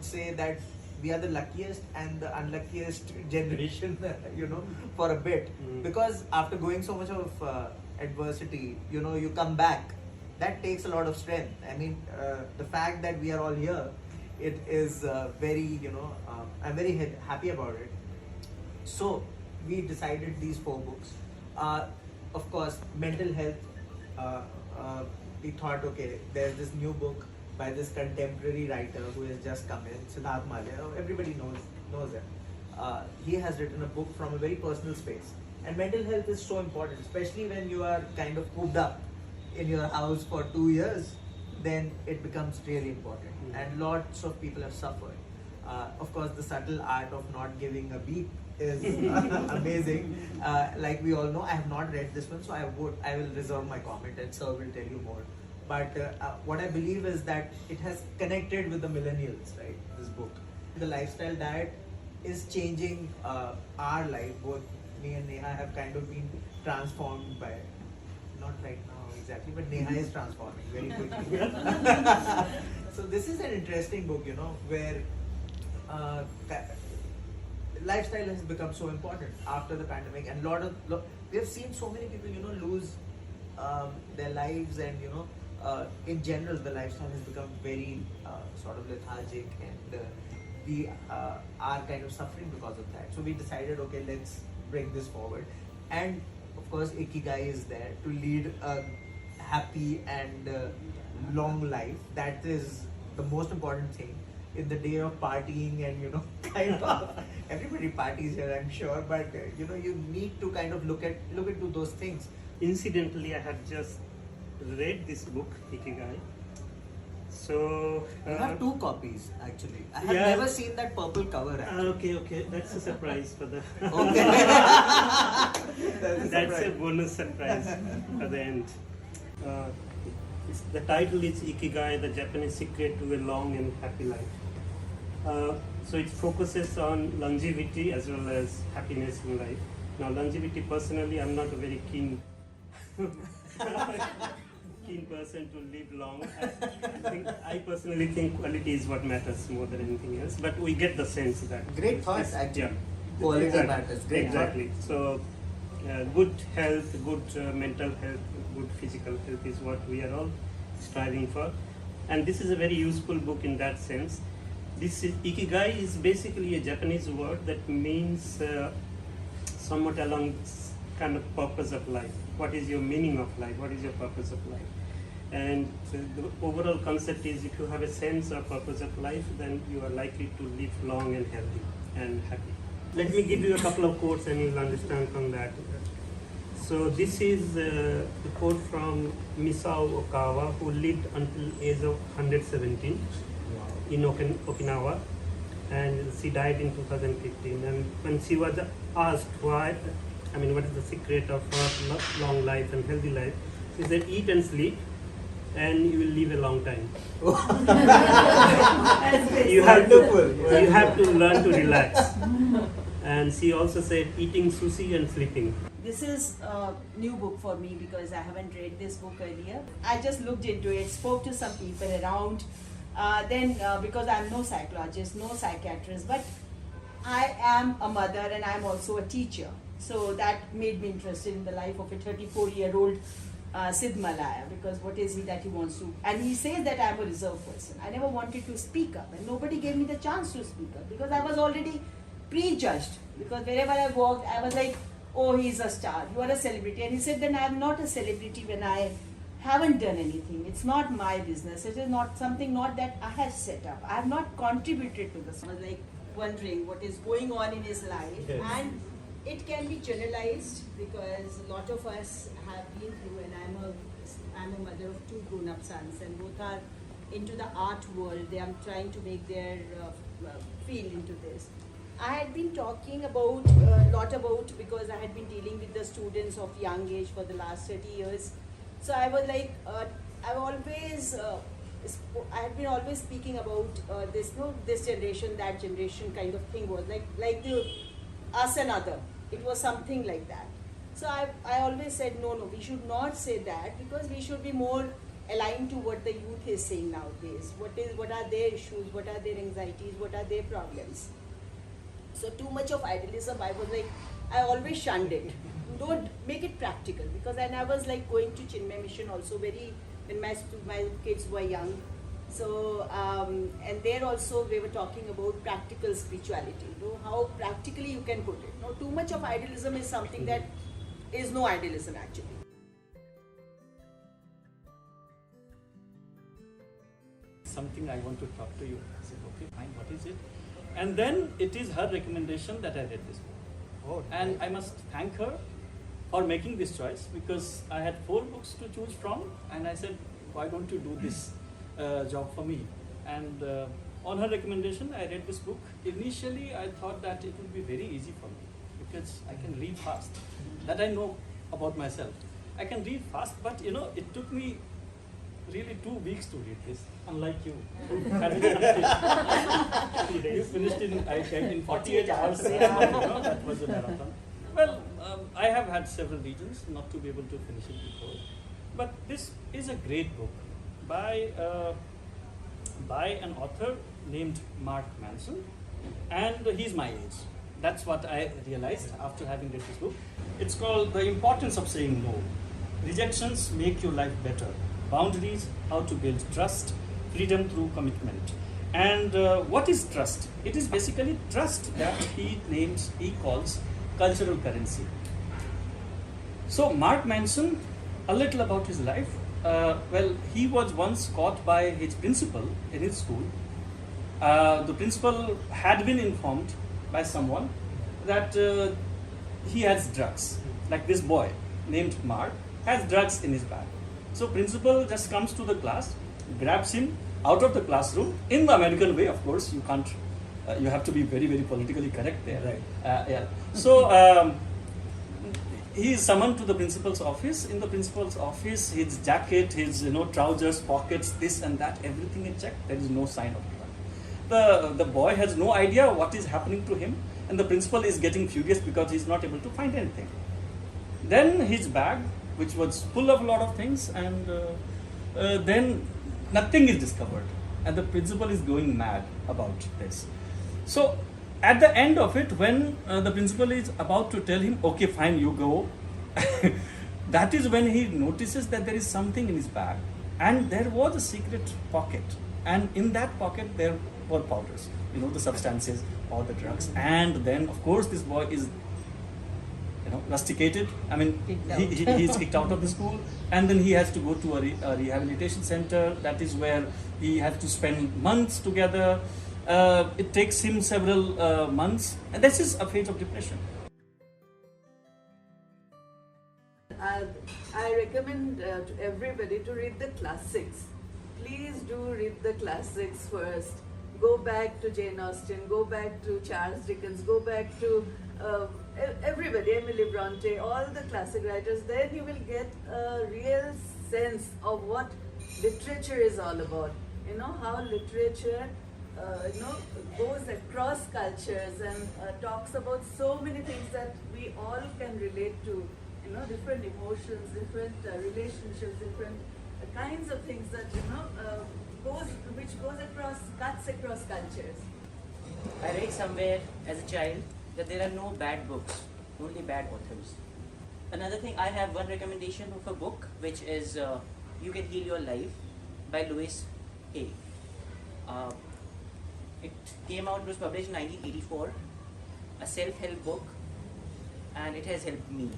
would say that we are the luckiest and the unluckiest generation, for a bit. Because after going so much of adversity, you come back. That takes a lot of strength. I mean, the fact that we are all here, it is very, I'm very happy about it. So, we decided these 4 books. Of course, mental health. We thought, okay, there's this new book by this contemporary writer who has just come in, Sidhartha Mallya. Everybody knows him. He has written a book from a very personal space. And mental health is so important, especially when you are kind of cooped up in your house for 2 years, then it becomes really important. And lots of people have suffered. Of course, the subtle art of not giving a beep is amazing. Like we all know, I have not read this one, so I will reserve my comment and Sir will tell you more. But what I believe is that it has connected with the millennials, right? This book. The lifestyle diet is changing our life. Both me and Neha have kind of been transformed by it. Not right now exactly, but Neha is transforming very quickly. So this is an interesting book, where lifestyle has become so important after the pandemic, and we have seen so many people, lose their lives, and in general, the lifestyle has become very sort of lethargic, and we are kind of suffering because of that. So we decided, okay, let's bring this forward. And of course, Ikigai is there to lead a happy and long life. That is the most important thing. In the day of partying and, kind of, everybody parties here, I'm sure, but, you need to kind of look into those things. Incidentally, I have just read this book, Ikigai. So you have 2 copies actually. I have never seen that purple cover. Okay, that's a surprise for the. Okay. That's a bonus surprise at the end. The title is Ikigai, the Japanese secret to a long and happy life. So it focuses on longevity as well as happiness in life. Now, longevity, personally, I'm not a very keen person to live long. I personally think quality is what matters more than anything else. But we get the sense that great thoughts actually. Yeah. Quality matters. Great exactly. So, good health, good mental health, good physical health is what we are all striving for. And this is a very useful book in that sense. Ikigai is basically a Japanese word that means somewhat along kind of purpose of life. What is your meaning of life? What is your purpose of life? And so the overall concept is, if you have a sense or purpose of life, then you are likely to live long and healthy and happy. Let me give you a couple of quotes and you'll understand from that. So this is the quote from Misao Okawa, who lived until age of 117 in Okinawa, and she died in 2015. And when she was asked what is the secret of her long life and healthy life, she said, eat and sleep, and you will live a long time. you have to learn to relax. And she also said, eating sushi and sleeping. This is a new book for me because I haven't read this book earlier. I just looked into it, spoke to some people around. Because I'm no psychologist, no psychiatrist, but I am a mother and I'm also a teacher. So that made me interested in the life of a 34-year-old Sid Malaya, because what is he that he wants to, and he says that I'm a reserved person. I never wanted to speak up, and nobody gave me the chance to speak up because I was already prejudged. Because wherever I walked, I was like, oh, he's a star, you are a celebrity. And he said, then I'm not a celebrity when I haven't done anything. It's not my business. It is not something that I have set up. I have not contributed to this. I was like wondering what is going on in his life. Yes. And it can be generalized because a lot of us have been through, and I'm a mother of 2 grown-up sons, and both are into the art world. They are trying to make their field into this. I had been talking about a lot about, because I had been dealing with the students of young age for the last 30 years. So I was like, I had been always speaking about this generation, that generation kind of thing, was like the us and other. It was something like that. So I always said, no, we should not say that, because we should be more aligned to what the youth is saying nowadays. What are their issues? What are their anxieties? What are their problems? So too much of idealism, I was like, I always shunned it. Don't make it practical, because and I was like going to Chinmay Mission also when my kids were young. So and there also we were talking about practical spirituality, how practically you can put it. Too much of idealism is something that is no idealism actually. Something I want to talk to you. I said, okay, fine, what is it? And then it is her recommendation that I read this book. Oh, and I must thank her for making this choice, because I had 4 books to choose from, and I said, why don't you do this job for me? And on her recommendation, I read this book. Initially, I thought that it would be very easy for me, because I can read fast. That I know about myself. I can read fast, but it took me really 2 weeks to read this, unlike you. You finished in 48 hours. That was a marathon. Well, I have had several reasons not to be able to finish it before. But this is a great book by an author named Mark Manson, and he's my age. That's what I realized after having read this book. It's called The Importance of Saying No. Rejections make your life better. Boundaries, how to build trust, freedom through commitment. And what is trust? It is basically trust that he calls cultural currency. So Mark Manson, a little about his life. Well, he was once caught by his principal in his school. The principal had been informed by someone that he has drugs. Like this boy named Mark has drugs in his bag. So principal just comes to the class, grabs him out of the classroom in the American way. Of course, you can't. You have to be very, very politically correct there. Right. Yeah. So he is summoned to the principal's office. In the principal's office, his jacket, his trousers, pockets, this and that, everything is checked. There is no sign of drug. The boy has no idea what is happening to him, and the principal is getting furious because he is not able to find anything. Then his bag, which was full of a lot of things, and then nothing is discovered, and the principal is going mad about this. So at the end of it, when the principal is about to tell him, okay, fine, you go, that is when he notices that there is something in his bag, and there was a secret pocket, and in that pocket there were powders, the substances or the drugs. And then of course this boy is rusticated. I mean, he is kicked out of the school, and then he has to go to a rehabilitation center. That is where he has to spend months together. It takes him several months, and this is a phase of depression. I recommend to everybody to read the classics. Please do read the classics first. Go back to Jane Austen, go back to Charles Dickens, go back to everybody, Emily Bronte, all the classic writers. Then you will get a real sense of what literature is all about. How literature goes across cultures and talks about so many things that we all can relate to. Different emotions, different relationships, different kinds of things that cuts across cultures. I read somewhere as a child that there are no bad books, only bad authors. Another thing, I have one recommendation of a book, which is You Can Heal Your Life by Louis Hay. It came out, it was published in 1984, a self-help book, and it has helped me.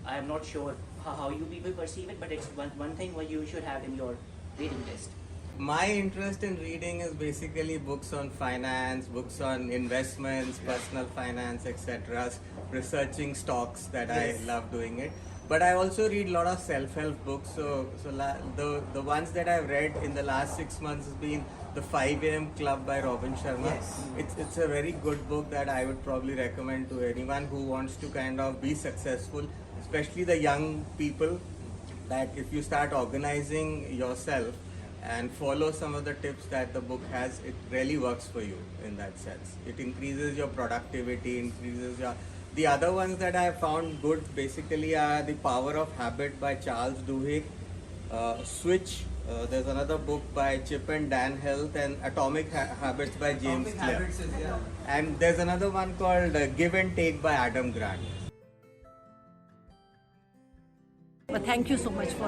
I am not sure how you people perceive it, but it's one thing what you should have in your reading list. My interest in reading is basically books on finance, books on investments, personal finance, etc. Researching stocks, that Yes. I love doing it. But I also read a lot of self-help books. The ones that I've read in the last 6 months has been The 5 AM Club by Robin Sharma. Yes. It's a very good book that I would probably recommend to anyone who wants to kind of be successful, especially the young people, that if you start organizing yourself and follow some of the tips that the book has, it really works for you in that sense. It increases your productivity, increases your... The other ones that I have found good basically are The Power of Habit by Charles Duhigg Switch. There's another book by Chip and Dan Heath, and Atomic Habits by James Atomic Clear. Habits is, yeah. And there's another one called Give and Take by Adam Grant. But thank you so much for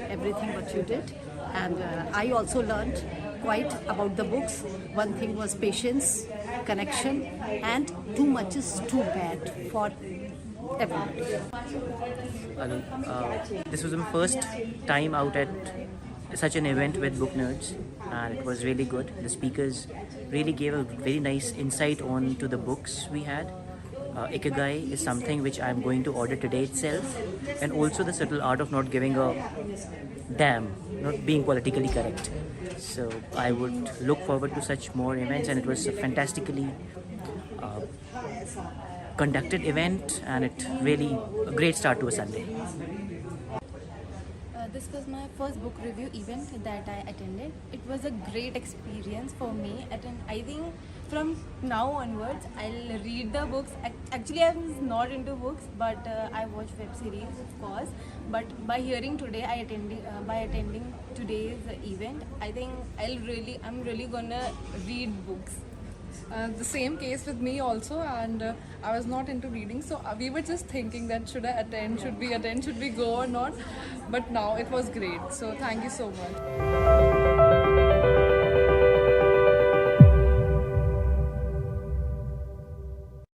everything what you did, and I also learned quite about the books. One thing was patience, connection, and too much is too bad for everybody. This was my first time out at such an event with Booknerds, and it was really good. The speakers really gave a very nice insight on to the books we had. Ikigai is something which I'm going to order today itself, and also the subtle art of not giving a damn, not being politically correct. So I would look forward to such more events, and it was a fantastically conducted event, and it really a great start to a Sunday. This was my first book review event that I attended. It was a great experience for me. I think from now onwards, I'll read the books. Actually, I was not into books, but I watch web series, of course. But by hearing today, by attending today's event, I think I'm really gonna read books. The same case with me also, and I was not into reading, so we were just thinking that should I attend, should we go or not, but now it was great, so thank you so much.